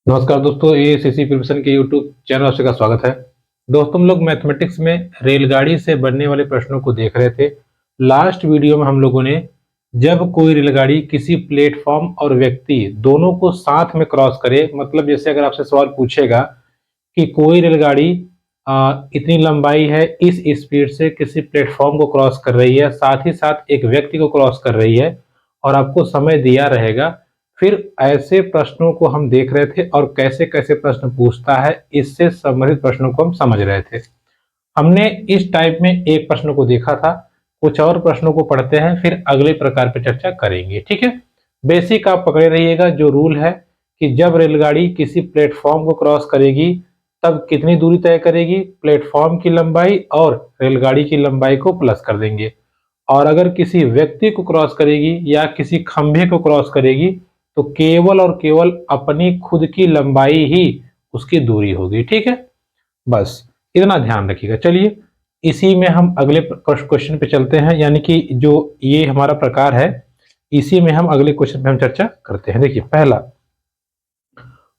नमस्कार दोस्तों, ये सीसी प्रिपरेशन के यूट्यूब चैनल आपसे का स्वागत है। दोस्तों, हम लोग मैथमेटिक्स में रेलगाड़ी से बनने वाले प्रश्नों को देख रहे थे। लास्ट वीडियो में हम लोगों ने जब कोई रेलगाड़ी किसी प्लेटफॉर्म और व्यक्ति दोनों को साथ में क्रॉस करे, मतलब जैसे अगर आपसे सवाल पूछेगा कि कोई रेलगाड़ी इतनी लंबाई है, इस स्पीड से किसी प्लेटफॉर्म को क्रॉस कर रही है, साथ ही साथ एक व्यक्ति को क्रॉस कर रही है और आपको समय दिया रहेगा। फिर ऐसे प्रश्नों को हम देख रहे थे और कैसे कैसे प्रश्न पूछता है, इससे संबंधित प्रश्नों को हम समझ रहे थे। हमने इस टाइप में एक प्रश्न को देखा था। कुछ और प्रश्नों को पढ़ते हैं, फिर अगले प्रकार पर चर्चा करेंगे। ठीक है, बेसिक आप पकड़े रहिएगा। जो रूल है कि जब रेलगाड़ी किसी प्लेटफॉर्म को क्रॉस करेगी तब कितनी दूरी तय करेगी, प्लेटफॉर्म की लंबाई और रेलगाड़ी की लंबाई को प्लस कर देंगे। और अगर किसी व्यक्ति को क्रॉस करेगी या किसी खंभे को क्रॉस करेगी तो केवल और केवल अपनी खुद की लंबाई ही उसकी दूरी होगी। ठीक है, बस इतना ध्यान रखिएगा। चलिए, इसी में हम अगले क्वेश्चन पे चलते हैं, यानी कि जो ये हमारा प्रकार है, इसी में हम अगले क्वेश्चन पे हम चर्चा करते हैं। देखिए, पहला,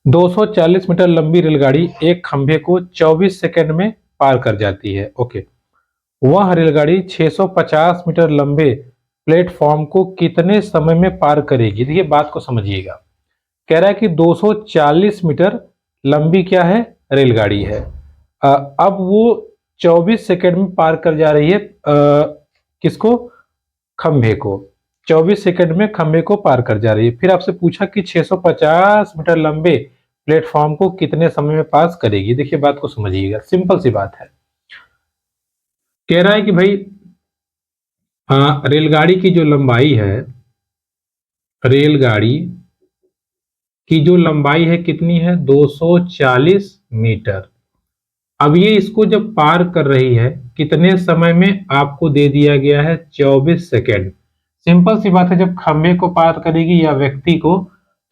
240 मीटर लंबी रेलगाड़ी एक खंभे को 24 सेकंड में पार कर जाती है। ओके, वह रेलगाड़ी 650 मीटर लंबे प्लेटफॉर्म को कितने समय में पार करेगी? देखिए, बात को समझिएगा। कह रहा है कि 240 मीटर लंबी क्या है, रेलगाड़ी है। अब वो 24 सेकंड में पार कर जा रही है किसको? खंभे को। 24 सेकंड में खंभे को पार कर जा रही है। फिर आपसे पूछा कि 650 मीटर लंबे प्लेटफॉर्म को कितने समय में पास करेगी? देखिए, बात को समझिएगा, सिंपल सी बात है। कह रहा है कि भाई रेलगाड़ी की जो लंबाई है, रेलगाड़ी की जो लंबाई है कितनी है? 240 मीटर। अब ये इसको जब पार कर रही है कितने समय में? आपको दे दिया गया है 24 सेकेंड। सिंपल सी बात है, जब खंभे को पार करेगी या व्यक्ति को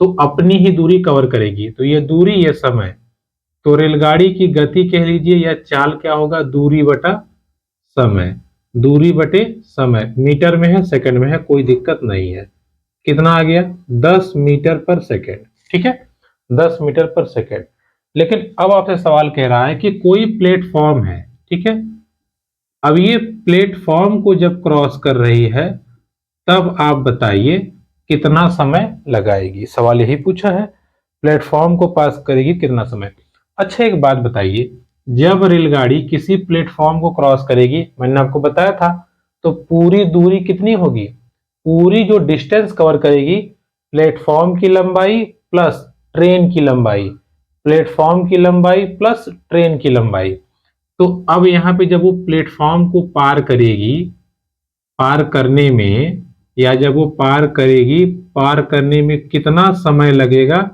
तो अपनी ही दूरी कवर करेगी। तो ये दूरी, ये समय, तो रेलगाड़ी की गति कह लीजिए या चाल क्या होगा? दूरी बटा समय। दूरी बटे समय, मीटर में है सेकंड में है, कोई दिक्कत नहीं है। कितना आ गया? 10 मीटर पर सेकंड। ठीक है, 10 मीटर पर सेकंड। लेकिन अब आपसे सवाल कह रहा है कि कोई प्लेटफॉर्म है, ठीक है, अब ये प्लेटफॉर्म को जब क्रॉस कर रही है तब आप बताइए कितना समय लगाएगी। सवाल यही पूछा है, प्लेटफॉर्म को पास करेगी कितना समय। अच्छा, एक बात बताइए, जब रेलगाड़ी किसी प्लेटफॉर्म को क्रॉस करेगी, मैंने आपको बताया था, तो पूरी दूरी कितनी होगी? पूरी जो डिस्टेंस कवर करेगी, प्लेटफॉर्म की लंबाई प्लस ट्रेन की लंबाई, प्लेटफॉर्म की लंबाई प्लस ट्रेन की लंबाई। तो अब यहां पे जब वो प्लेटफॉर्म को पार करेगी, पार करने में, या जब वो पार करेगी, पार करने में कितना समय लगेगा?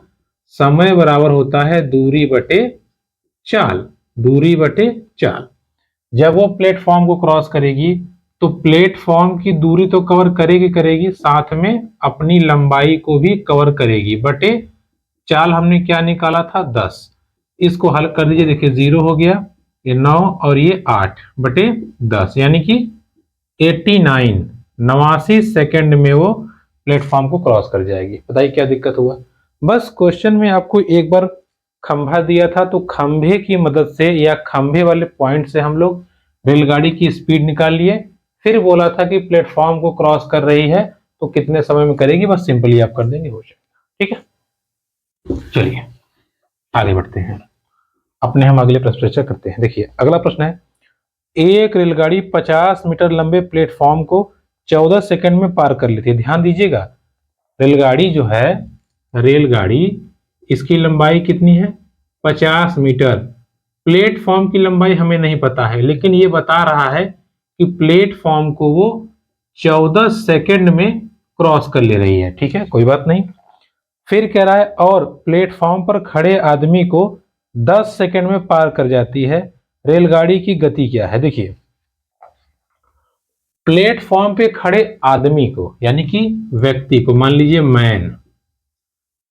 समय बराबर होता है दूरी बटे चाल। दूरी बटे चाल। जब वो प्लेटफॉर्म को क्रॉस करेगी तो प्लेटफॉर्म की दूरी तो कवर करेगी करेगी, साथ में अपनी लंबाई को भी कवर करेगी, बटे चाल हमने क्या निकाला था? 10। इसको हल कर दीजिए, देखिए 0 हो गया, ये 9 और ये 8 बटे 10, यानी कि 89 सेकंड में वो प्लेटफॉर्म को क्रॉस कर जाएगी। बताइए क्या दिक्कत हुआ? बस क्वेश्चन में आपको एक बार खंभा दिया था तो खंभे की मदद से या खंभे वाले पॉइंट से हम लोग रेलगाड़ी की स्पीड निकाल लिए। फिर बोला था कि प्लेटफॉर्म को क्रॉस कर रही है तो कितने समय में करेगी, बस सिंपली आप कर देंगे, हो जाएगा। ठीक है, चलिए आगे बढ़ते हैं। अपने हम अगले प्रश्न पर चर्चा करते हैं। देखिए, अगला प्रश्न है, एक रेलगाड़ी 50 मीटर लंबे प्लेटफॉर्म को 14 सेकंड में पार कर लेती है। ध्यान दीजिएगा, रेलगाड़ी जो है, रेलगाड़ी, इसकी लंबाई कितनी है? 50 मीटर। प्लेटफॉर्म की लंबाई हमें नहीं पता है, लेकिन ये बता रहा है कि प्लेटफॉर्म को वो 14 सेकंड में क्रॉस कर ले रही है। ठीक है, कोई बात नहीं। फिर कह रहा है, और प्लेटफॉर्म पर खड़े आदमी को 10 सेकंड में पार कर जाती है, रेलगाड़ी की गति क्या है? देखिए, प्लेटफॉर्म पे खड़े आदमी को, यानी कि व्यक्ति को, मान लीजिए मैन,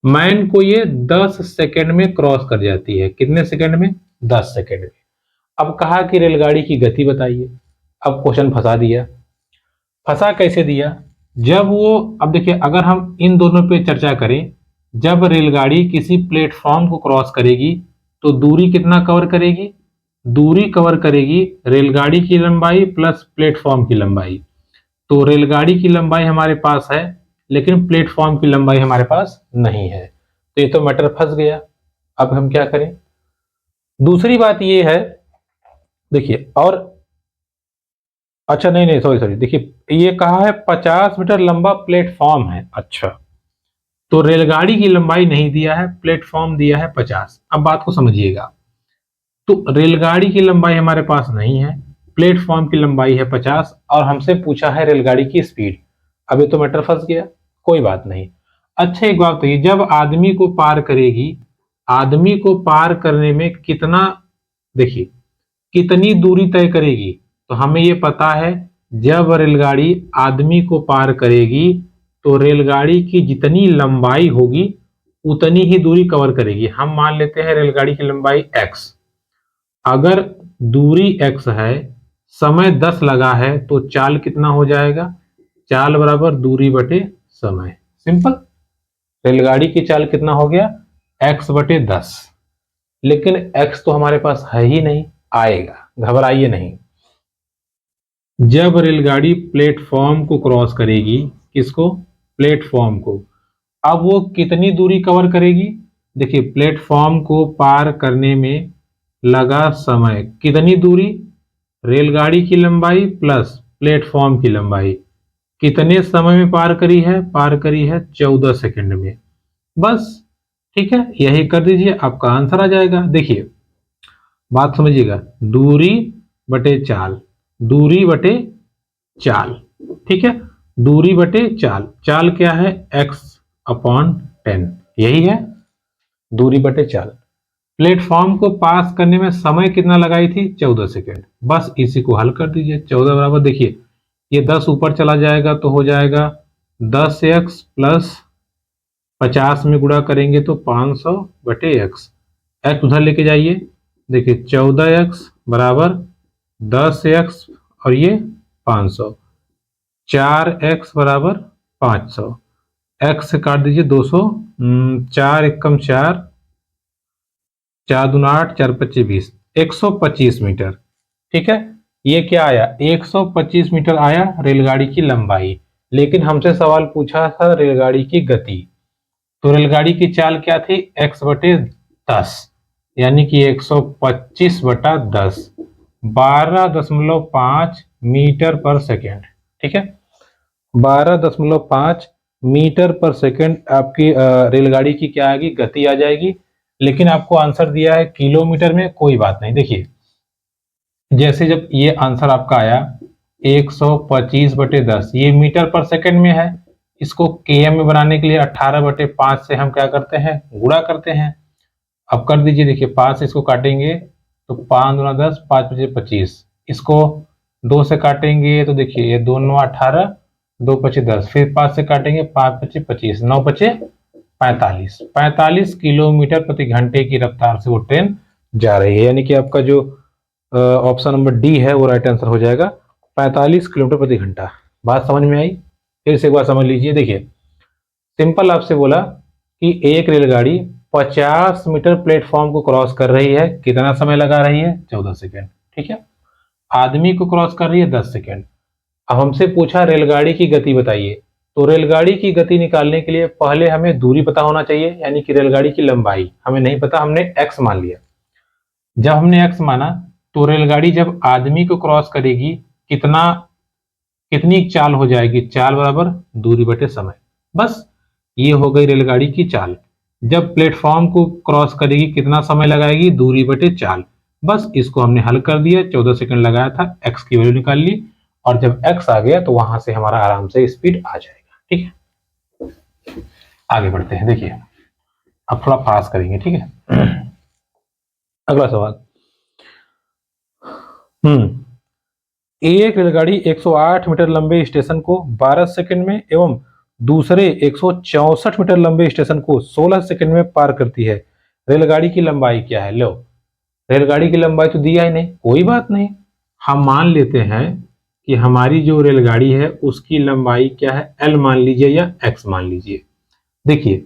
मैन को ये 10 सेकंड में क्रॉस कर जाती है। कितने सेकंड में? 10 सेकंड में। अब कहा कि रेलगाड़ी की गति बताइए। अब क्वेश्चन फंसा दिया। फंसा कैसे दिया? जब वो, अब देखिए, अगर हम इन दोनों पे चर्चा करें, जब रेलगाड़ी किसी प्लेटफॉर्म को क्रॉस करेगी तो दूरी कितना कवर करेगी? दूरी कवर करेगी रेलगाड़ी की लंबाई प्लस प्लेटफॉर्म की लंबाई। तो रेलगाड़ी की लंबाई हमारे पास है लेकिन प्लेटफॉर्म की लंबाई हमारे पास नहीं है, तो ये तो मैटर फंस गया। अब हम क्या करें? दूसरी बात ये है, देखिए, और अच्छा नहीं नहीं सॉरी सॉरी, देखिए ये कहा है 50 मीटर लंबा प्लेटफॉर्म है। अच्छा, तो रेलगाड़ी की लंबाई नहीं दिया है, प्लेटफॉर्म दिया है 50। अब बात को समझिएगा, तो रेलगाड़ी की लंबाई हमारे पास नहीं है, प्लेटफॉर्म की लंबाई है 50 और हमसे पूछा है रेलगाड़ी की स्पीड। अब ये तो मैटर फंस गया, कोई बात नहीं। अच्छा एक बात बताइए, जब आदमी को पार करेगी, आदमी को पार करने में कितना, देखिए कितनी दूरी तय करेगी, तो हमें ये पता है जब रेलगाड़ी आदमी को पार करेगी तो रेलगाड़ी की जितनी लंबाई होगी उतनी ही दूरी कवर करेगी। हम मान लेते हैं रेलगाड़ी की लंबाई x, अगर दूरी x है, समय 10 लगा है, तो चाल कितना हो जाएगा? चाल बराबर दूरी बटे समय, सिंपल। रेलगाड़ी की चाल कितना हो गया? x बटे 10। लेकिन x तो हमारे पास है ही नहीं, आएगा, घबराइए नहीं। जब रेलगाड़ी प्लेटफॉर्म को क्रॉस करेगी, किसको? प्लेटफॉर्म को। अब वो कितनी दूरी कवर करेगी? देखिए प्लेटफॉर्म को पार करने में लगा समय, कितनी दूरी? रेलगाड़ी की लंबाई प्लस प्लेटफॉर्म की लंबाई। कितने समय में पार करी है? पार करी है 14 सेकंड में। बस, ठीक है, यही कर दीजिए, आपका आंसर आ जाएगा। देखिए बात समझिएगा, दूरी बटे चाल, दूरी बटे चाल, ठीक है, दूरी बटे चाल। चाल क्या है? x अपॉन 10, यही है दूरी बटे चाल। प्लेटफॉर्म को पास करने में समय कितना लगाई थी? 14 सेकेंड। बस इसी को हल कर दीजिए। 14 बराबर, देखिए ये 10 ऊपर चला जाएगा तो हो जाएगा 10x प्लस 50 में गुणा करेंगे तो 500 बटे x। x उधर लेके जाइए, देखिए 14x बराबर 10x और ये 500, 4x बराबर 500, x से काट दीजिए 200, 4 एकम 4, 4 दूना 8, 4 पच्चीस 20, 125 मीटर। ठीक है, ये क्या आया? 125 मीटर आया रेलगाड़ी की लंबाई। लेकिन हमसे सवाल पूछा था रेलगाड़ी की गति, तो रेलगाड़ी की चाल क्या थी? x बटे 10, यानी कि 125 बटा 10, 12.5 मीटर पर सेकेंड। ठीक है, 12.5 मीटर पर सेकेंड आपकी रेलगाड़ी की क्या आएगी? गति आ जाएगी। लेकिन आपको आंसर दिया है किलोमीटर में, कोई बात नहीं। देखिए जैसे जब ये आंसर आपका आया 125 बटे 10, ये मीटर पर सेकेंड में है, इसको km में बनाने के लिए 18 बटे 5 से हम क्या करते हैं? गुणा करते हैं। अब कर दीजिए, देखिए 5 से इसको काटेंगे तो 5 दूना 10, 5 पचे 25, इसको 2 से काटेंगे तो देखिए ये 2 9 18, 2 पचे 10, फिर 5 से काटेंगे, 5 पचे 25, 9 पचे 45, 45 किलोमीटर प्रति घंटे की रफ्तार से वो ट्रेन जा रही है। यानी कि आपका जो ऑप्शन नंबर डी है वो राइट आंसर हो जाएगा, 45 किलोमीटर प्रति घंटा। बात समझ में आई? फिर से एक बार समझ लीजिए। देखिए सिंपल आपसे बोला कि एक रेलगाड़ी 50 मीटर प्लेटफॉर्म को क्रॉस कर रही है, कितना समय लगा रही है? 14 सेकेंड। ठीक है, आदमी को क्रॉस कर रही है 10 सेकेंड। अब हमसे पूछा रेलगाड़ी की गति बताइए, तो रेलगाड़ी की गति निकालने के लिए पहले हमें दूरी पता होना चाहिए, यानी कि रेलगाड़ी की लंबाई हमें नहीं पता, हमने x मान लिया। जब हमने x माना तो रेलगाड़ी जब आदमी को क्रॉस करेगी कितनी चाल हो जाएगी? चाल बराबर दूरी बटे समय। बस ये हो गई रेलगाड़ी की चाल। जब प्लेटफॉर्म को क्रॉस करेगी कितना समय लगाएगी? दूरी बटे चाल। बस इसको हमने हल कर दिया, 14 सेकंड लगाया था, x की वैल्यू निकाल ली, और जब x आ गया तो वहां से हमारा आराम से स्पीड आ जाएगा। ठीक है, आगे बढ़ते हैं। देखिए अब थोड़ा फास्ट करेंगे, ठीक है। अगला सवाल, एक रेलगाड़ी 108 मीटर लंबे स्टेशन को 12 सेकंड में एवं दूसरे 164 मीटर लंबे स्टेशन को 16 सेकंड में पार करती है। रेलगाड़ी की लंबाई क्या है? लो, रेलगाड़ी की लंबाई तो दिया ही नहीं, कोई बात नहीं, हम मान लेते हैं कि हमारी जो रेलगाड़ी है उसकी लंबाई क्या है? L मान लीजिए या X मान लीजिए। देखिए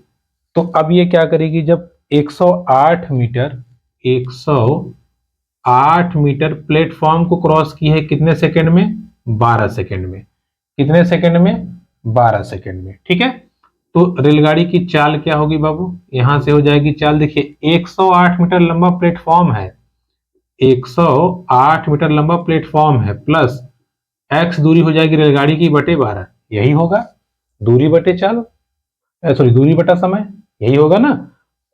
तो अब ये क्या करेगी, जब 108 मीटर 108 मीटर प्लेटफॉर्म को क्रॉस की है कितने सेकंड में, 12 सेकंड में। कितने सेकंड में, 12 सेकंड में। ठीक है, तो रेलगाड़ी की चाल क्या होगी बाबू, यहां से हो जाएगी चाल, देखिए 108 मीटर लंबा प्लेटफॉर्म है, 108 मीटर लंबा प्लेटफॉर्म है, प्लस एक्स दूरी हो जाएगी रेलगाड़ी की बटे 12, यही होगा दूरी बटे चाल, सॉरी दूरी बटा समय, यही होगा ना।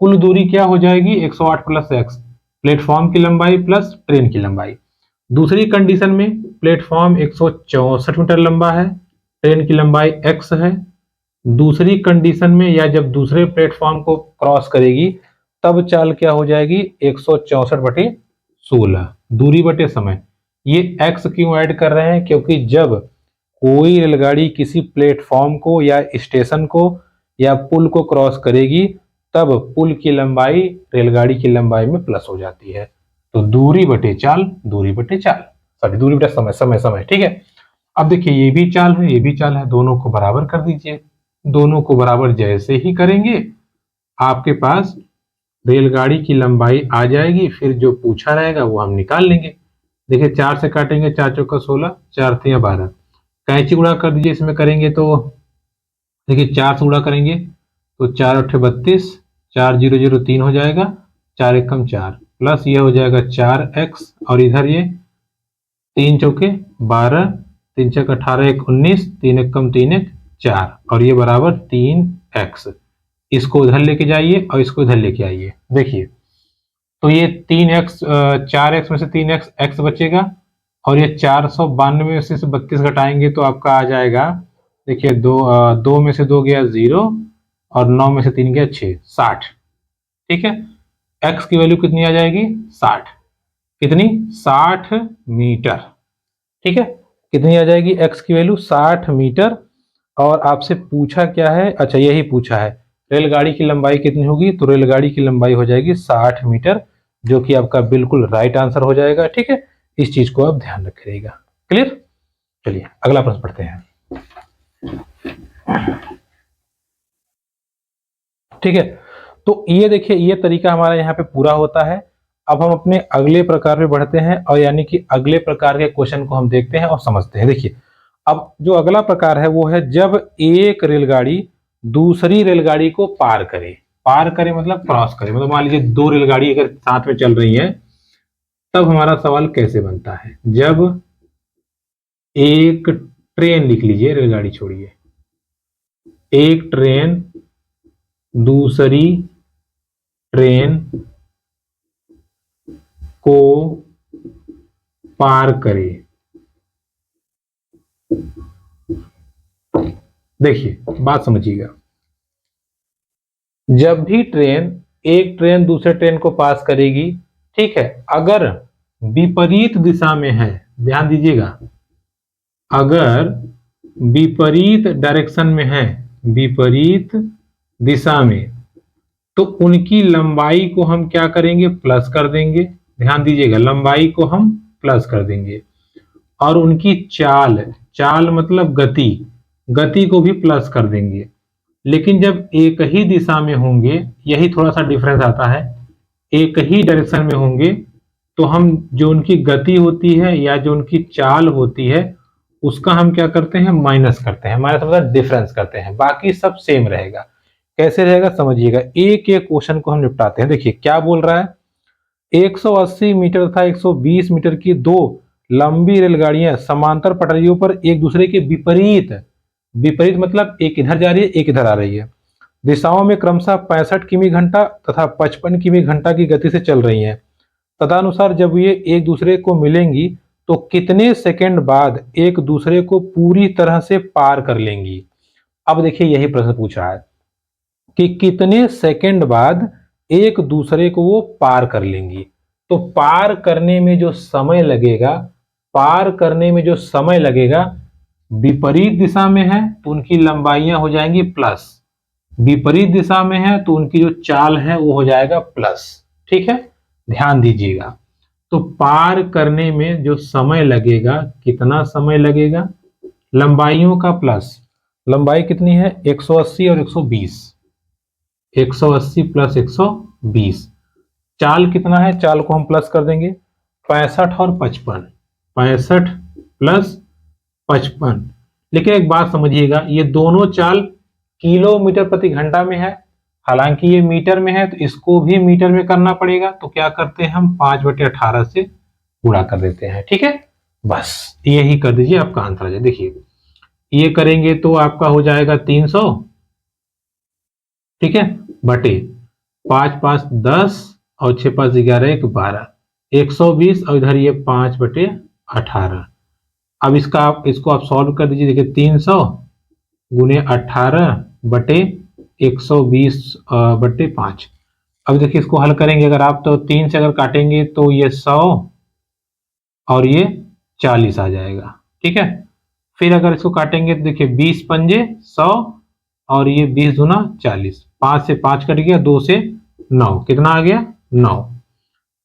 कुल दूरी क्या हो जाएगी, 108 प्लस एक्स, प्लेटफॉर्म की लंबाई प्लस ट्रेन की लंबाई। दूसरी कंडीशन में प्लेटफॉर्म 164 मीटर लंबा है, ट्रेन की लंबाई एक्स है। दूसरी कंडीशन में या जब दूसरे प्लेटफॉर्म को क्रॉस करेगी तब चाल क्या हो जाएगी, 164 बटे 16, दूरी बटे समय। ये एक्स क्यों ऐड कर रहे हैं, क्योंकि जब कोई रेलगाड़ी किसी प्लेटफॉर्म को या स्टेशन को या पुल को क्रॉस करेगी तब पुल की लंबाई रेलगाड़ी की लंबाई में प्लस हो जाती है। तो दूरी बटे चाल, दूरी बटे चाल, सॉरी दूरी बटे समय, समय समय। ठीक है, अब देखिए ये भी चाल है, ये भी चाल है, दोनों को बराबर कर दीजिए। दोनों को बराबर जैसे ही करेंगे आपके पास रेलगाड़ी की लंबाई आ जाएगी, फिर जो पूछा रहेगा वो हम निकाल लेंगे। देखिए 4 से काटेंगे, 4 चौका 16, 4 3 12, कैंची गुणा कर दीजिए, इसमें करेंगे तो देखिए 4 से गुणा करेंगे तो 4 8 32, 4 0 0 3 हो जाएगा, 4 1 4 प्लस ये हो जाएगा 4x, और इधर ये 3 चौके 12, 3 छक 18, 1 19, 3 1 3 1 4, और ये बराबर 3x। इसको उधर लेके जाइए और इसको इधर लेके आइए, देखिए तो ये 3x, 4x में से 3x x बचेगा, और ये 492 में से 32 घटाएंगे तो आपका आ जाएगा, देखिए दो में से 2 गया 0, और 9 में से 3 गया 6, 60। ठीक है, x की वैल्यू कितनी आ जाएगी, 60। कितनी, 60 मीटर। ठीक है, कितनी आ जाएगी x की वैल्यू, 60 मीटर। और आपसे पूछा क्या है, अच्छा यही पूछा है रेलगाड़ी की लंबाई कितनी होगी, तो रेलगाड़ी की लंबाई हो जाएगी 60 मीटर, जो कि आपका बिल्कुल राइट आंसर हो जाएगा। ठीक है, इस चीज को आप ध्यान रखिएगा। क्लियर, चलिए अगला प्रश्न पढ़ते हैं। ठीक है, तो ये देखिए ये तरीका हमारा यहाँ पे पूरा होता है। अब हम अपने अगले प्रकार में बढ़ते हैं, और यानी कि अगले प्रकार के क्वेश्चन को हम देखते हैं और समझते हैं। देखिए अब जो अगला प्रकार है वो है जब एक रेलगाड़ी दूसरी रेलगाड़ी को पार करे। पार करे मतलब क्रॉस करे, मतलब मान लीजिए दो रेलगाड़ी अगर साथ में चल रही है, तब हमारा सवाल कैसे बनता है। जब एक ट्रेन, लिख लीजिए रेलगाड़ी छोड़िए, एक ट्रेन दूसरी ट्रेन को पार करे। देखिए बात समझिएगा, जब भी एक ट्रेन दूसरे ट्रेन को पास करेगी, ठीक है, अगर विपरीत दिशा में है, ध्यान दीजिएगा, अगर विपरीत डायरेक्शन में है, विपरीत दिशा में, तो उनकी लंबाई को हम क्या करेंगे, प्लस कर देंगे। ध्यान दीजिएगा, लंबाई को हम प्लस कर देंगे, और उनकी चाल, चाल मतलब गति, गति को भी प्लस कर देंगे। लेकिन जब एक ही दिशा में होंगे, यही थोड़ा सा डिफरेंस आता है, एक ही डायरेक्शन में होंगे तो हम जो उनकी गति होती है या जो उनकी चाल होती है उसका हम क्या करते हैं, माइनस करते हैं, माइनस मतलब डिफरेंस करते हैं, बाकी सब सेम रहेगा। कैसे रहेगा समझिएगा, एक एक क्वेश्चन को हम निपटाते हैं। देखिए क्या बोल रहा है, 180 मीटर तथा 120 मीटर की दो लंबी रेलगाड़ियां समांतर पटरियों पर एक दूसरे के विपरीत, विपरीत मतलब एक इधर जा रही है एक इधर आ रही है, दिशाओं में क्रमशः 65 किमी घंटा तथा 55 किमी घंटा की गति से चल रही हैं। तदनुसार जब ये एक दूसरे को मिलेंगी तो कितने सेकंड बाद एक दूसरे को पूरी तरह से पार कर लेंगी। अब देखिए यही प्रश्न पूछा है कि कितने सेकंड बाद एक दूसरे को वो पार कर लेंगी। तो पार करने में जो समय लगेगा, पार करने में जो समय लगेगा, विपरीत दिशा में है तो उनकी लंबाइयां हो जाएंगी प्लस, विपरीत दिशा में है तो उनकी जो चाल है वो हो जाएगा प्लस। ठीक है, ध्यान दीजिएगा, तो पार करने में जो समय लगेगा, कितना समय लगेगा, लंबाइयों का प्लस, लंबाई कितनी है 180 और 120, 180 प्लस 120, चाल कितना है, चाल को हम प्लस कर देंगे 65 और 55, 65 प्लस 55। लेकिन एक बात समझिएगा, ये दोनों चाल किलोमीटर प्रति घंटा में है, हालांकि ये मीटर में है तो इसको भी मीटर में करना पड़ेगा। तो क्या करते हैं हम 5/18 से गुणा कर देते हैं, ठीक है। बस यही कर दीजिए, आपका आंसर आ जाए। देखिए ये करेंगे तो आपका हो जाएगा 300, ठीक है, बटे 5 5 10 और 6 5 11 1 12, 120 और इधर ये 5/18। अब इसको आप सॉल्व कर दीजिए। देखिए 300 गुने 18 बटे 120/5। अब देखिए इसको हल करेंगे अगर आप, तो 3 से अगर काटेंगे तो ये 100 और ये 40 आ जाएगा, ठीक है। फिर अगर इसको काटेंगे तो देखिए 20 पंजे 100 और ये 20 दूना 40, 5 से 5 कट गया, 2 से 9, कितना आ गया 9।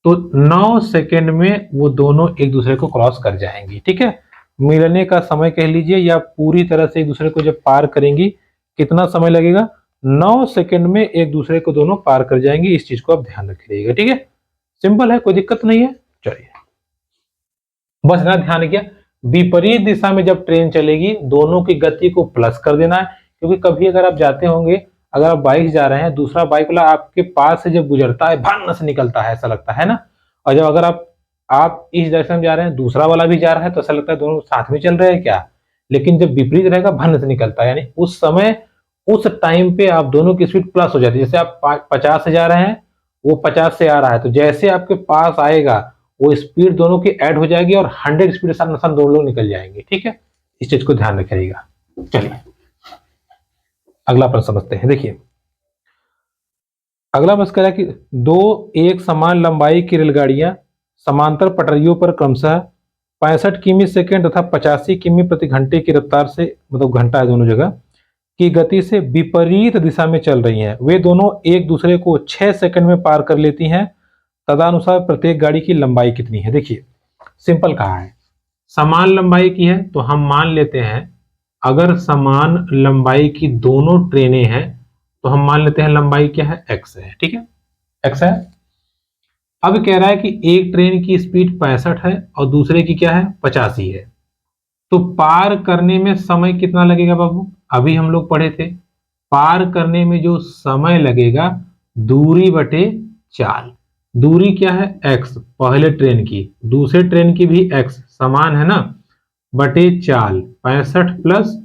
तो 9 सेकेंड में वो दोनों एक दूसरे को क्रॉस कर जाएंगी, ठीक है। मिलने का समय कह लीजिए, या पूरी तरह से एक दूसरे को जब पार करेंगी कितना समय लगेगा, 9 सेकेंड में एक दूसरे को दोनों पार कर जाएंगी। इस चीज को आप ध्यान रखिएगा, ठीक है। सिंपल है, कोई दिक्कत नहीं है। चलिए बस इतना ध्यान रखिए, विपरीत दिशा में जब ट्रेन चलेगी दोनों की गति को प्लस कर देना है। क्योंकि कभी अगर आप जाते होंगे, अगर आप बाइक जा रहे हैं, दूसरा बाइक वाला आपके पास से जब गुजरता है भन से निकलता है, ऐसा लगता है ना। और जब अगर आप इस डायरेक्शन में जा रहे हैं, दूसरा वाला भी जा रहा है, तो ऐसा लगता है दोनों साथ में चल रहे हैं क्या। लेकिन जब विपरीत रहेगा भन से निकलता है, यानी उस समय उस टाइम पे आप दोनों की स्पीड प्लस हो जाती है। जैसे आप 50 से जा रहे हैं, वो 50 से आ रहा है, तो जैसे आपके पास आएगा वो स्पीड दोनों की ऐड हो जाएगी और 100 स्पीड के साथ दोनों लोग निकल जाएंगे, ठीक है। इस चीज को ध्यान रखिएगा। चलिए अगला प्रश्न समझते हैं। देखिए अगला प्रश्न कह रहा है कि दो एक समान लंबाई की रेलगाड़ियां समांतर पटरियों पर क्रमशः 65 किमी सेकेंड तथा 85 किमी प्रति घंटे की रफ्तार से, मतलब घंटा है दोनों जगह, की गति से विपरीत दिशा में चल रही हैं। वे दोनों एक दूसरे को 6 सेकंड में पार कर लेती हैं। तदनुसार प्रत्येक गाड़ी की लंबाई कितनी है। देखिए सिंपल कहा है, समान लंबाई की है तो हम मान लेते हैं, अगर समान लंबाई की दोनों ट्रेनें हैं तो हम मान लेते हैं लंबाई क्या है, x है, ठीक है, x है। अब कह रहा है कि एक ट्रेन की स्पीड 65 है और दूसरे की क्या है 85 है, तो पार करने में समय कितना लगेगा बाबू। अभी हम लोग पढ़े थे, पार करने में जो समय लगेगा दूरी बटे चाल। दूरी क्या है x, पहले ट्रेन की, दूसरे ट्रेन की भी x समान है ना, बटे चाल 65 प्लस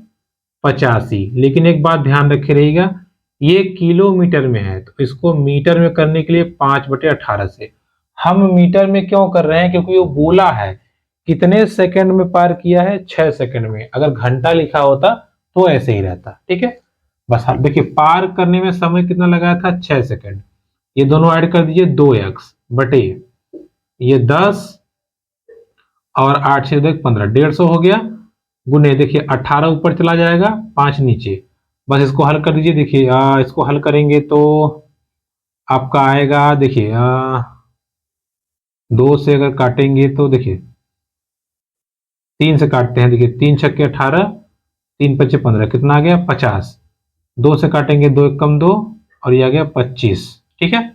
85। लेकिन एक बात ध्यान रखे रहिएगा, ये किलोमीटर में है, तो इसको मीटर में करने के लिए 5/18 से। हम मीटर में क्यों कर रहे हैं, क्योंकि वो बोला है कितने सेकंड में पार किया है, 6 सेकंड में। अगर घंटा लिखा होता तो ऐसे ही रहता, ठीक है। बस देखिए पार करने में समय कितना लगाया था, 6 सेकंड। ये दोनों ऐड कर दीजिए, 2x बटे ये 10 और 8 से 15, 150 हो गया, गुने देखिए 18 ऊपर चला जाएगा, 5 नीचे। बस इसको हल कर दीजिए। देखिए इसको हल करेंगे तो आपका आएगा, देखिए 2 से अगर काटेंगे तो देखिए 3 से काटते हैं, देखिए 3 छक्के 18, 3 पच्चे 15, कितना आ गया 50। 2 से काटेंगे, 2 एक कम 2 और ये आ गया 25, ठीक है।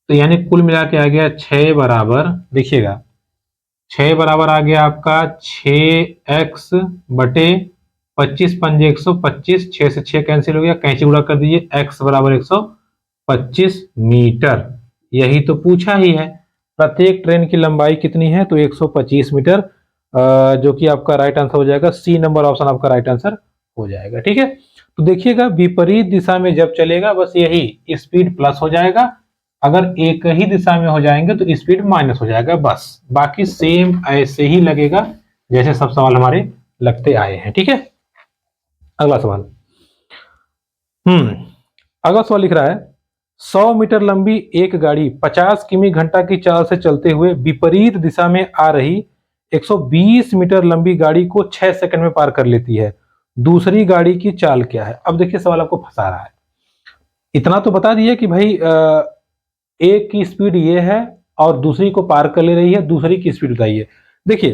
तो यानी कुल मिला के आ गया 6 बराबर, देखिएगा 6 बराबर आ गया आपका 6x बटे 25 पंजे 125, 6 से 6 कैंसिल हो गया, कैंची गुणा कर दीजिए, x बराबर 125 मीटर। यही तो पूछा ही है, प्रत्येक ट्रेन की लंबाई कितनी है, तो 125 मीटर, जो कि आपका राइट आंसर हो जाएगा, सी नंबर ऑप्शन आपका राइट आंसर हो जाएगा, ठीक है। तो देखिएगा विपरीत दिशा में जब चलेगा बस यही स्पीड प्लस हो जाएगा, अगर एक ही दिशा में हो जाएंगे तो स्पीड माइनस हो जाएगा, बस बाकी सेम ऐसे ही लगेगा जैसे सब सवाल हमारे लगते आए हैं, ठीक है। अगला सवाल, अगला सवाल लिख रहा है 100 मीटर लंबी एक गाड़ी 50 किमी घंटा की चाल से चलते हुए विपरीत दिशा में आ रही 120 मीटर लंबी गाड़ी को 6 सेकंड में पार कर लेती है। दूसरी गाड़ी की चाल क्या है। अब देखिए सवाल आपको फंसा रहा है, इतना तो बता दिए कि भाई एक की स्पीड ये है और दूसरी को पार कर ले रही है, दूसरी की स्पीड बताइए। देखिए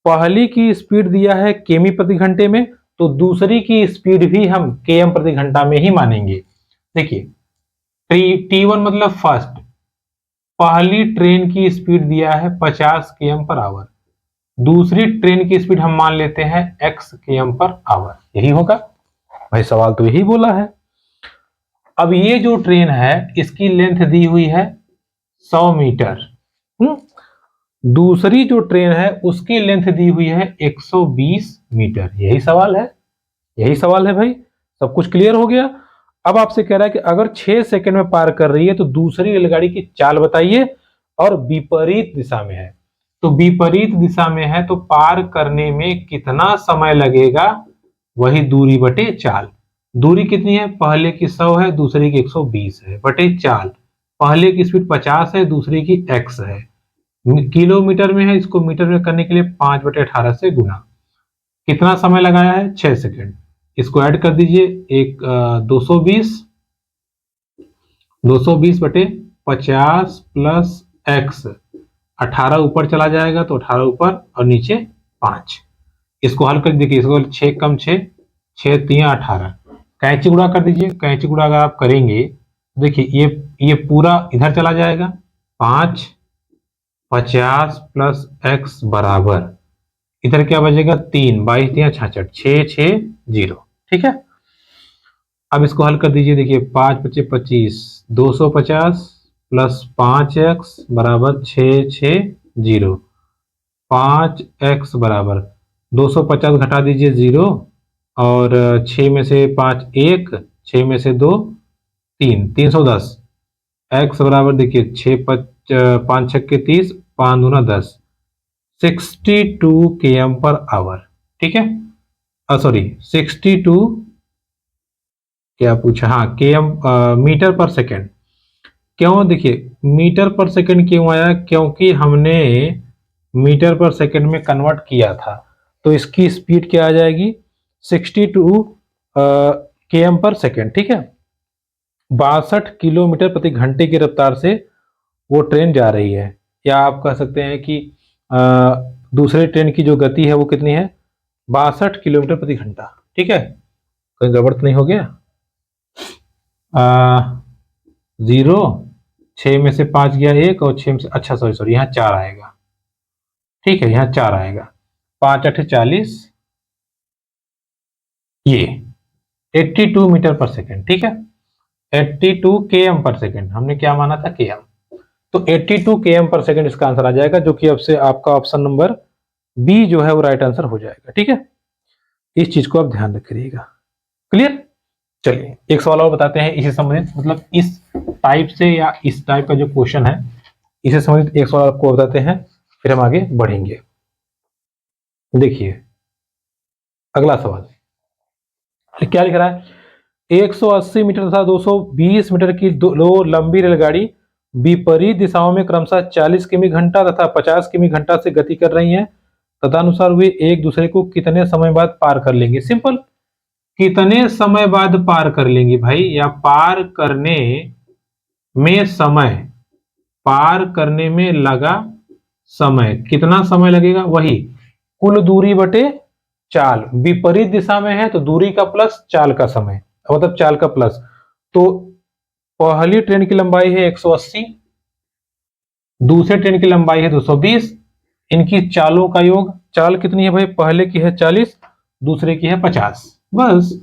पहली की स्पीड दिया है किमी प्रति घंटे में, तो दूसरी की स्पीड भी हम km प्रति घंटा में ही मानेंगे। देखिए T1 मतलब फर्स्ट, पहली ट्रेन की स्पीड दिया है 50 km पर आवर, दूसरी ट्रेन की स्पीड हम मान लेते हैं x km पर आवर, यही होगा भाई, सवाल तो यही बोला है। अब ये जो ट्रेन है इसकी लेंथ दी हुई है 100 मीटर, दूसरी जो ट्रेन है उसकी लेंथ दी हुई है 120 मीटर, यही सवाल है, यही सवाल है भाई। सब कुछ क्लियर हो गया। अब आपसे कह रहा है कि अगर 6 सेकंड में पार कर रही है तो दूसरी रेलगाड़ी की चाल बताइए और विपरीत दिशा में है, तो विपरीत दिशा में है तो पार करने में कितना समय लगेगा, वही दूरी बटे चाल। दूरी कितनी है, पहले की 100 है, दूसरी की 120 है, बटे चाल, पहले की स्पीड 50 है, दूसरी की x है, किलोमीटर में है, इसको मीटर में करने के लिए 5/18 से गुना, कितना समय लगाया है 6 सेकंड, इसको ऐड कर दीजिए, एक 220 बटे 50 प्लस x, 18 ऊपर चला जाएगा तो 18 ऊपर और नीचे 5, इसको हल कर देखिए, इसको 6 कम 6, 6 3 18, कैंची गुणा कर दीजिए, कैंची गुणा अगर आप करेंगे देखिए ये पूरा इधर चला जाएगा, 5 50 प्लस x बराबर, इधर क्या बचेगा 3, 22 3 66, 6 6 0, ठीक है। अब इसको हल कर दीजिए, देखिए 5 25 25, 250 प्लस 5x बराबर 6 6 0, 5x बराबर 250 घटा दीजिए 0, और 6 में से 5 1, 6 में से 2 3, 310, x बराबर देखिए 6 5 6 के 30, 5 दूना 10, 62 km पर आवर, ठीक है, सॉरी 62, क्या पूछा, हाँ km मीटर पर सेकेंड। क्यों, देखिए मीटर पर सेकेंड क्यों आया, क्योंकि हमने मीटर पर सेकेंड में कन्वर्ट किया था, तो इसकी स्पीड क्या आ जाएगी 62 km पर सेकेंड, ठीक है, 62 किलोमीटर प्रति घंटे की रफ्तार से वो ट्रेन जा रही है, या आप कह सकते हैं कि दूसरे ट्रेन की जो गति है वो कितनी है 62 किलोमीटर प्रति घंटा, ठीक है, कहीं गड़बड़ तो नहीं हो गया, 0, 6 में से 5 गया 1, और 6 में से, अच्छा सॉरी यहाँ 4 आएगा, ठीक है, यहाँ 4 आएगा, 5 8 40, ये 82 मीटर पर सेकेंड, ठीक है, 82 km पर सेकेंड, हमने क्या माना था km, तो 82 km पर सेकेंड इसका आंसर आ जाएगा, जो कि अब से आपका ऑप्शन नंबर बी जो है वो राइट आंसर हो जाएगा, ठीक है, इस चीज को आप ध्यान रखिएगा। क्लियर, चलिए एक सवाल और बताते हैं इसी संबंधित, मतलब इस टाइप से या इस टाइप का जो क्वेश्चन है इससे संबंधित एक सवाल आपको बताते हैं, फिर हम आगे बढ़ेंगे। देखिए अगला सवाल क्या लिख रहा है, 180 मीटर तथा 220 मीटर की दो लंबी रेलगाड़ी विपरीत दिशाओं में क्रमशः 40 किमी घंटा तथा 50 किमी घंटा से गति कर रही हैं, तदनुसार वे एक दूसरे को कितने समय बाद पार कर लेंगे। सिंपल, कितने समय बाद पार कर लेंगे भाई, या पार करने में समय, पार करने में लगा समय, कितना समय लगेगा, वही कुल दूरी बटे चाल, विपरीत दिशा में है तो दूरी का प्लस चाल का समय, मतलब चाल का प्लस, तो पहली ट्रेन की लंबाई है 180, दूसरे ट्रेन की लंबाई है 220, इनकी चालों का योग, चाल कितनी है भाई, पहले की है 40, दूसरे की है 50, बस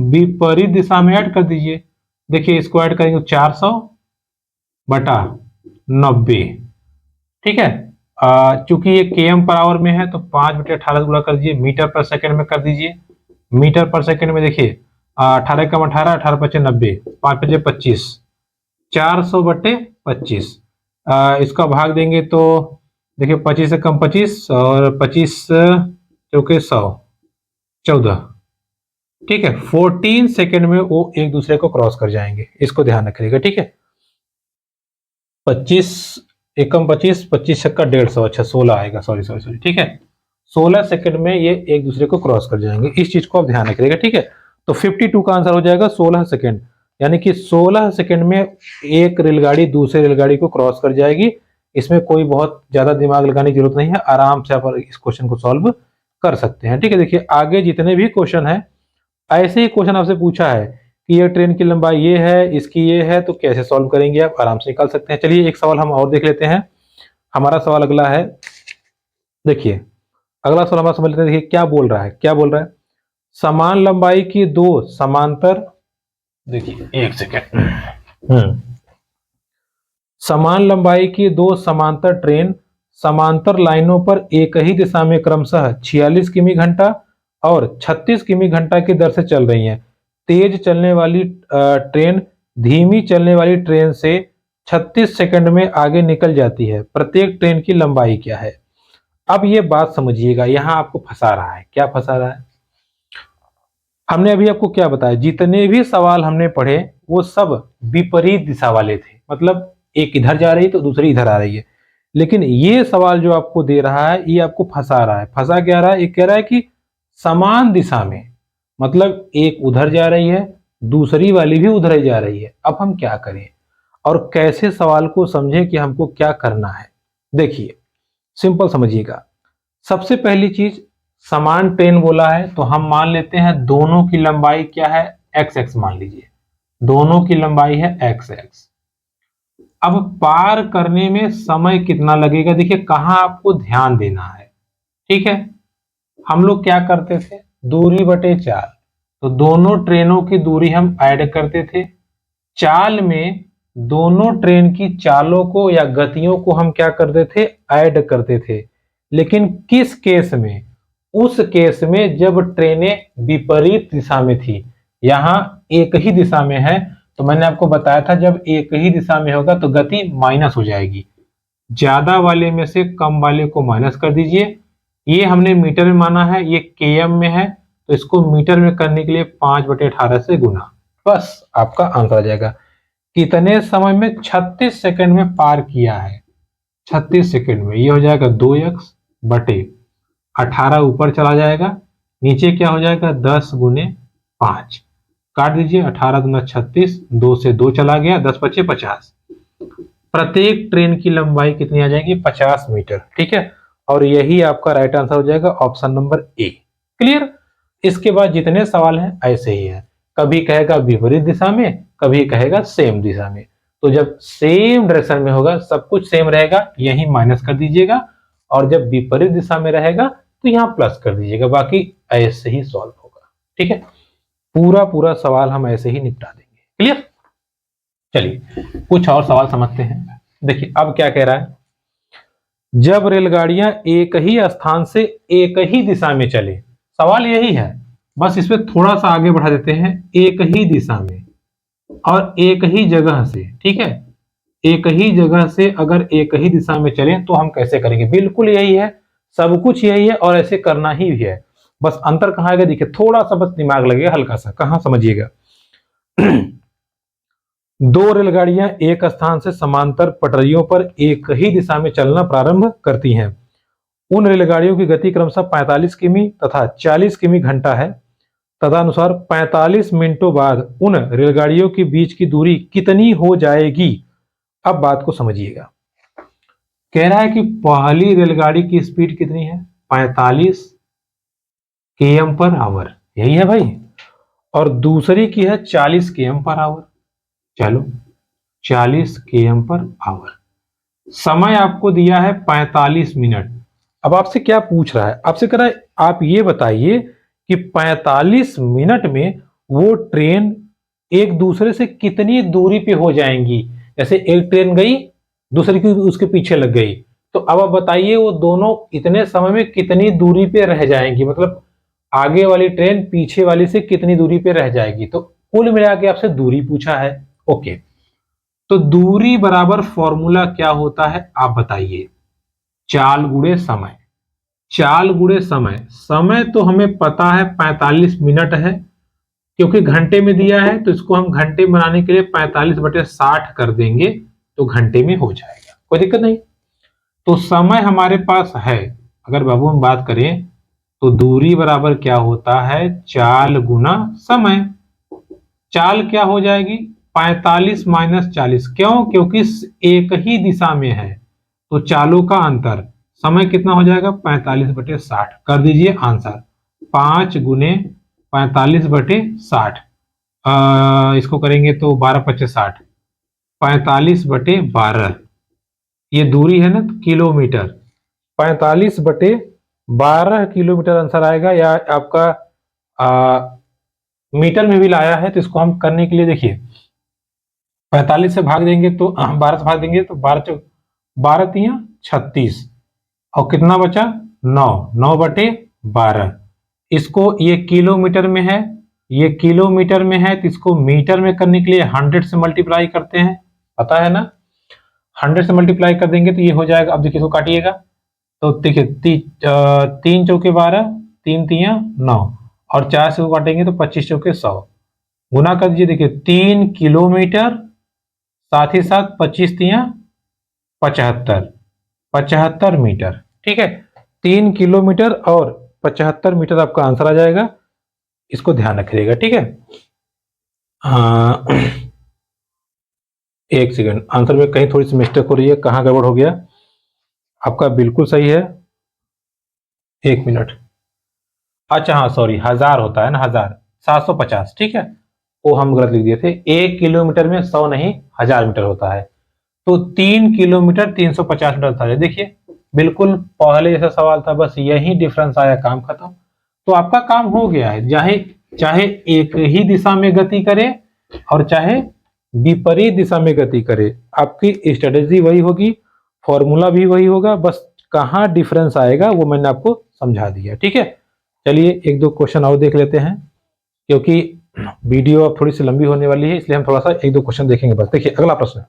विपरीत दिशा में ऐड कर दीजिए, देखिए इसको ऐड करेंगे 400 बटा 90, ठीक है, चूंकि ये km पर आवर में है तो 5/18 गुणा कर दीजिए, मीटर पर सेकंड में कर दीजिए, मीटर पर सेकंड में देखिए 18 कम 18, 18 पचे 90, 5 पचे 25, 400 बटे 25, इसका भाग देंगे तो देखिए 25 से कम 25 और 25 चौके 100, 14, ठीक है, 14 सेकंड में वो एक दूसरे को क्रॉस कर जाएंगे, इसको ध्यान रखिएगा, ठीक है, 25 एकम 25, 25 छक्का 150, अच्छा 16 आएगा, सॉरी, ठीक है, 16 सेकंड में ये एक दूसरे को क्रॉस कर जाएंगे, इस चीज को आप ध्यान रखिएगा, ठीक है, तो 52 का आंसर हो जाएगा 16 सेकंड, यानी कि 16 सेकंड में एक रेलगाड़ी दूसरे रेलगाड़ी को क्रॉस कर जाएगी, इसमें कोई बहुत ज्यादा दिमाग लगाने की जरूरत नहीं है, आराम से आप इस क्वेश्चन को सॉल्व कर सकते हैं, ठीक है। देखिए आगे जितने भी क्वेश्चन है ऐसे ही क्वेश्चन आपसे पूछा है कि ये ट्रेन की लंबाई ये है, इसकी ये है, तो कैसे सॉल्व करेंगे आप आराम से निकाल सकते हैं। चलिए एक सवाल हम और देख लेते हैं। हमारा सवाल अगला है, देखिए अगला सवाल हमारा समझ लेते हैं। देखिए क्या बोल रहा है, क्या बोल रहा है, समान लंबाई की दो समांतर, देखिए एक सेकेंड, समान लंबाई की दो समांतर ट्रेन समांतर लाइनों पर एक ही दिशा में क्रमशः 46 किमी घंटा और 36 किमी घंटा की दर से चल रही हैं। तेज चलने वाली ट्रेन धीमी चलने वाली ट्रेन से 36 सेकंड में आगे निकल जाती है। प्रत्येक ट्रेन की लंबाई क्या है। अब ये बात समझिएगा, यहां आपको फंसा रहा है। क्या फंसा रहा है, हमने अभी आपको क्या बताया, जितने भी सवाल हमने पढ़े वो सब विपरीत दिशा वाले थे, मतलब एक इधर जा रही है तो दूसरी इधर आ रही है। लेकिन ये सवाल जो आपको दे रहा है ये आपको फंसा रहा है। फंसा क्या रहा है, ये कह रहा है कि समान दिशा में, मतलब एक उधर जा रही है, दूसरी वाली भी उधर ही जा रही है। अब हम क्या करें और कैसे सवाल को समझें कि हमको क्या करना है। देखिए सिंपल समझिएगा। सबसे पहली चीज, समान ट्रेन बोला है तो हम मान लेते हैं दोनों की लंबाई क्या है, एक्स एक्स मान लीजिए, दोनों की लंबाई है एक्स एक्स। अब पार करने में समय कितना लगेगा, देखिए कहां आपको ध्यान देना है। ठीक है, हम लोग क्या करते थे, दूरी बटे चाल, तो दोनों ट्रेनों की दूरी हम ऐड करते थे। चाल में दोनों ट्रेन की चालों को या गतियों को हम क्या करते थे, ऐड करते थे। लेकिन किस केस में, उस केस में जब ट्रेनें विपरीत दिशा में थी। यहां एक ही दिशा में है तो मैंने आपको बताया था जब एक ही दिशा में होगा तो गति माइनस हो जाएगी। ज्यादा वाले में से कम वाले को माइनस कर दीजिए। ये हमने मीटर में माना है, ये केएम में है, तो इसको मीटर में करने के लिए 5/18 से गुना, बस आपका आंसर आ जाएगा। कितने समय में, 36 सेकंड में पार किया है। 36 सेकंड में ये हो जाएगा 2x बटे 18, ऊपर चला जाएगा, नीचे क्या हो जाएगा 10 गुने 5, काट दीजिए, 18 दूना 36, 2 से 2 चला गया, 10 बचे 50। प्रत्येक ट्रेन की लंबाई कितनी आ जाएगी, 50 मीटर। ठीक है, और यही आपका राइट आंसर हो जाएगा ऑप्शन नंबर ए। क्लियर। इसके बाद जितने सवाल हैं ऐसे ही है, कभी कहेगा विपरीत दिशा में, कभी कहेगा सेम दिशा में। तो जब सेम डायरेक्शन में होगा, सब कुछ सेम रहेगा, यही माइनस कर दीजिएगा, और जब विपरीत दिशा में रहेगा तो यहाँ प्लस कर दीजिएगा, बाकी ऐसे ही सॉल्व होगा। ठीक है, पूरा पूरा सवाल हम ऐसे ही निपटा देंगे। क्लियर। चलिए कुछ और सवाल समझते हैं। देखिए अब क्या कह रहा है, जब रेलगाड़ियां एक ही स्थान से एक ही दिशा में चले, सवाल यही है, बस इसमें थोड़ा सा आगे बढ़ा देते हैं, एक ही दिशा में और एक ही जगह से। ठीक है, एक ही जगह से अगर एक ही दिशा में चले तो हम कैसे करेंगे, बिल्कुल यही है, सब कुछ यही है और ऐसे करना ही है। बस अंतर कहां आएगा, देखिए थोड़ा सा बस दिमाग लगेगा हल्का सा, कहां समझिएगा। दो रेलगाड़ियां एक स्थान से समांतर पटरियों पर एक ही दिशा में चलना प्रारंभ करती हैं। उन रेलगाड़ियों की गति क्रमशः 45 किमी तथा 40 किमी घंटा है। तदनुसार 45 मिनटों बाद उन रेलगाड़ियों के बीच की दूरी कितनी हो जाएगी। अब बात को समझिएगा, कह रहा है कि पहली रेलगाड़ी की स्पीड कितनी है, 45 km पर आवर, यही है भाई, और दूसरी की है 40 km पर आवर। चलो 40 km पर आवर, समय आपको दिया है 45 मिनट। अब आपसे क्या पूछ रहा है, आपसे कह रहा है आप ये बताइए कि 45 मिनट में वो ट्रेन एक दूसरे से कितनी दूरी पे हो जाएंगी। जैसे एक ट्रेन गई, दूसरी की उसके पीछे लग गई, तो अब आप बताइए वो दोनों इतने समय में कितनी दूरी पे रह जाएंगी, मतलब आगे वाली ट्रेन पीछे वाली से कितनी दूरी पे रह जाएगी। तो कुल मिला के आपसे दूरी पूछा है। ओके, तो दूरी बराबर फॉर्मूला क्या होता है आप बताइए, चाल गुणे समय। चाल गुणे समय, समय तो हमें पता है 45 मिनट है, क्योंकि घंटे में दिया है तो इसको हम घंटे बनाने के लिए 45/60 कर देंगे तो घंटे में हो जाएगा, कोई दिक्कत नहीं। तो समय हमारे पास है, अगर बाबू हम बात करें तो दूरी बराबर क्या होता है, चाल गुना समय। चाल क्या हो जाएगी, 45 माइनस 40, क्यों, क्योंकि एक ही दिशा में है तो चालों का अंतर, समय कितना हो जाएगा 45/60, कर दीजिए आंसर 5 गुने 45/60। इसको करेंगे तो 12×5 = 60, 45/12 ये दूरी है ना किलोमीटर, 45/12 किलोमीटर आंसर आएगा। या आपका मीटर में भी लाया है, तो इसको हम करने के लिए देखिए 45 से भाग देंगे तो 12 से भाग देंगे तो 12×3 = 36 और कितना बचा 9, 9/12। इसको ये किलोमीटर में है, ये किलोमीटर में है, तो इसको मीटर में करने के लिए 100 से मल्टीप्लाई करते हैं, पता है ना। 100 से मल्टीप्लाई कर देंगे तो ये हो जाएगा। अब देखिए इसको काटिएगा तो देखिए 3×4 = 12, 3×3 = 9 और 4 से काटेंगे तो 25×4 = 100। गुना कर दीजिए, देखिए 3 किलोमीटर साथ ही साथ 25×3 = 75, 75 मीटर। ठीक है, 3 किलोमीटर और 75 मीटर आपका आंसर आ जाएगा, इसको ध्यान रखिएगा। ठीक है, एक सेकंड, आंसर में कहीं थोड़ी सी मिस्टेक हो रही है, कहाँ गड़बड़ हो गया। आपका बिल्कुल सही है, 1 मिनट। अच्छा हाँ सॉरी, 1000 होता है ना, 1000, 750। ठीक है, वो हम गलत लिख दिए थे। 1 किलोमीटर में 100 नहीं 1000 मीटर होता है, तो 3 किलोमीटर 350 मीटर था। देखिए बिल्कुल पहले जैसा सवाल था, बस यही डिफरेंस आया, काम खत्म। तो आपका काम हो गया है, चाहे चाहे एक ही दिशा में गति करे और चाहे विपरीत दिशा में गति करे, आपकी स्ट्रेटेजी वही होगी, फॉर्मूला भी वही होगा, बस कहाँ डिफरेंस आएगा वो मैंने आपको समझा दिया। ठीक है, चलिए एक दो क्वेश्चन और देख लेते हैं, क्योंकि वीडियो अब थोड़ी सी लंबी होने वाली है, इसलिए हम थोड़ा सा एक दो क्वेश्चन देखेंगे बस। देखिए अगला प्रश्न,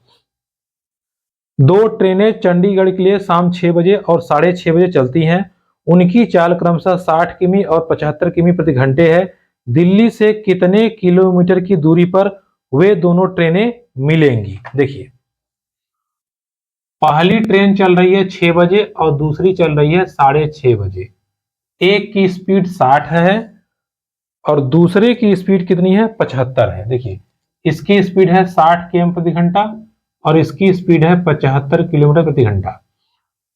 2 ट्रेनें चंडीगढ़ के लिए शाम 6 बजे और 6:30 बजे चलती हैं। उनकी चाल क्रमशः 60 किमी और 75 किमी प्रति घंटे है। दिल्ली से कितने किलोमीटर की दूरी पर वे दोनों ट्रेनें मिलेंगी? देखिए पहली ट्रेन चल रही है 6 बजे और दूसरी चल रही है 6:30 बजे। एक की स्पीड 60 है और दूसरे की स्पीड कितनी है 75 है। देखिए इसकी स्पीड है 60 किमी प्रति घंटा और इसकी स्पीड है 75 किलोमीटर प्रति घंटा।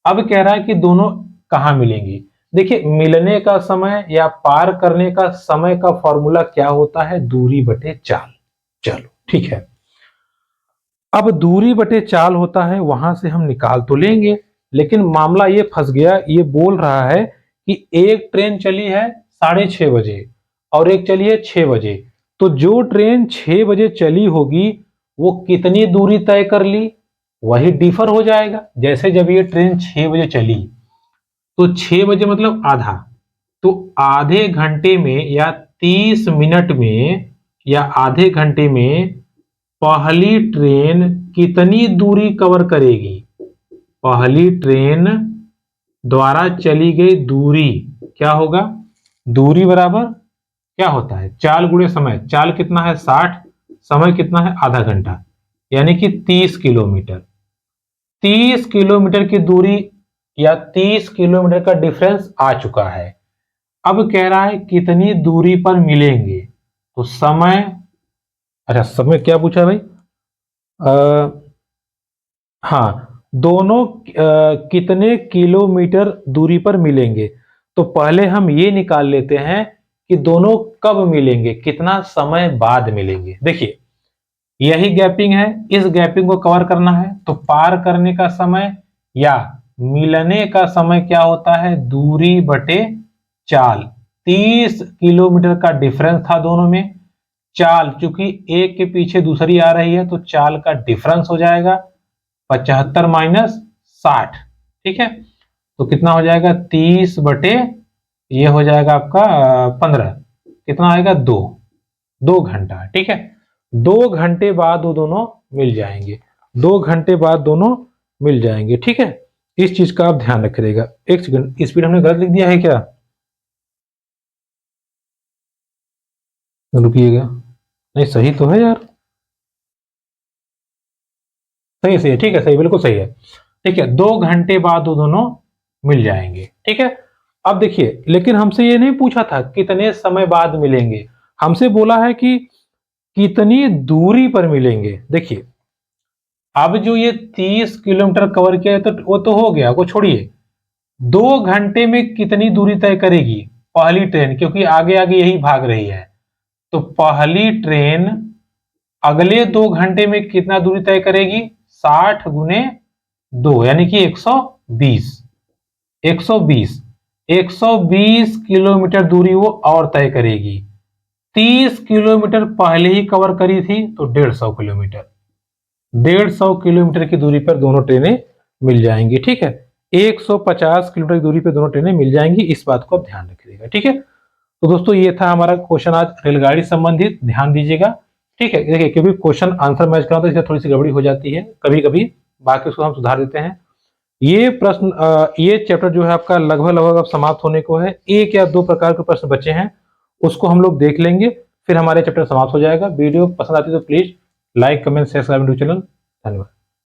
अब कह रहा है कि दोनों कहां मिलेंगी। देखिए मिलने का समय या पार करने का समय का फॉर्मूला क्या होता है, दूरी बटे चाल। चलो ठीक है, अब दूरी बटे चाल होता है, वहां से हम निकाल तो लेंगे, लेकिन मामला ये फंस गया। ये बोल रहा है कि एक ट्रेन चली है 6:30 बजे और एक चली है 6 बजे, तो जो ट्रेन 6 बजे चली होगी वो कितनी दूरी तय कर ली, वही डिफर हो जाएगा। जैसे जब ये ट्रेन 6 बजे चली तो 6 बजे मतलब आधा, तो आधे घंटे में या 30 मिनट में या आधे घंटे में पहली ट्रेन कितनी दूरी कवर करेगी। पहली ट्रेन द्वारा चली गई दूरी क्या होगा, दूरी बराबर क्या होता है चाल गुणे समय। चाल कितना है 60, समय कितना है आधा घंटा, यानी कि 30 किलोमीटर। 30 किलोमीटर की दूरी या 30 किलोमीटर का डिफरेंस आ चुका है। अब कह रहा है कितनी दूरी पर मिलेंगे, तो समय, अच्छा समय क्या पूछा भाई, हाँ दोनों कितने किलोमीटर दूरी पर मिलेंगे। तो पहले हम ये निकाल लेते हैं कि दोनों कब मिलेंगे, कितना समय बाद मिलेंगे। देखिए यही गैपिंग है, इस गैपिंग को कवर करना है, तो पार करने का समय या मिलने का समय क्या होता है, दूरी बटे चाल। 30 किलोमीटर का डिफरेंस था दोनों में। चाल चूंकि एक के पीछे दूसरी आ रही है तो चाल का डिफरेंस हो जाएगा 75 माइनस 60। ठीक है, तो कितना हो जाएगा 30 बटे ये हो जाएगा आपका 15, कितना आएगा 2, 2 घंटा। ठीक है, 2 घंटे बाद वो दोनों मिल जाएंगे, 2 घंटे बाद दोनों मिल जाएंगे। ठीक है, इस चीज का आप ध्यान रखिएगा। एक सेकंड, स्पीड हमने गलत लिख दिया है क्या, रुकिएगा, नहीं सही तो है यार, सही सही है, ठीक है सही, बिल्कुल सही है। ठीक है, 2 घंटे बाद वो दोनों मिल जाएंगे। ठीक है, अब देखिए लेकिन हमसे ये नहीं पूछा था कितने समय बाद मिलेंगे, हमसे बोला है कि कितनी दूरी पर मिलेंगे। देखिए अब जो ये 30 किलोमीटर कवर किया है तो वो तो हो गया, वो छोड़िए। 2 घंटे में कितनी दूरी तय करेगी पहली ट्रेन, क्योंकि आगे आगे यही भाग रही है। तो पहली ट्रेन अगले 2 घंटे में कितना दूरी तय करेगी? 60 गुने 2 यानी कि 120। 120 किलोमीटर दूरी वो और तय करेगी। 30 किलोमीटर पहले ही कवर करी थी, तो 150 किलोमीटर। 150 किलोमीटर की दूरी पर दोनों ट्रेनें मिल जाएंगी। ठीक है, 150 किलोमीटर की दूरी पर दोनों ट्रेनें मिल जाएंगी, इस बात को आप ध्यान रखिएगा। ठीक है, तो दोस्तों ये था हमारा क्वेश्चन आज रेलगाड़ी संबंधित, ध्यान दीजिएगा। ठीक है, देखिए क्योंकि क्वेश्चन आंसर मैच कराता है इसलिए थोड़ी सी गड़बड़ी हो जाती है कभी कभी, बाकी उसको हम सुधार देते हैं। ये प्रश्न ये चैप्टर जो है आपका लगभग लगभग अब समाप्त होने को है। एक या दो प्रकार के प्रश्न बचे हैं, उसको हम लोग देख लेंगे, फिर हमारे चैप्टर समाप्त हो जाएगा। वीडियो पसंद आती है तो please like comment share subscribe to channel. धन्यवाद।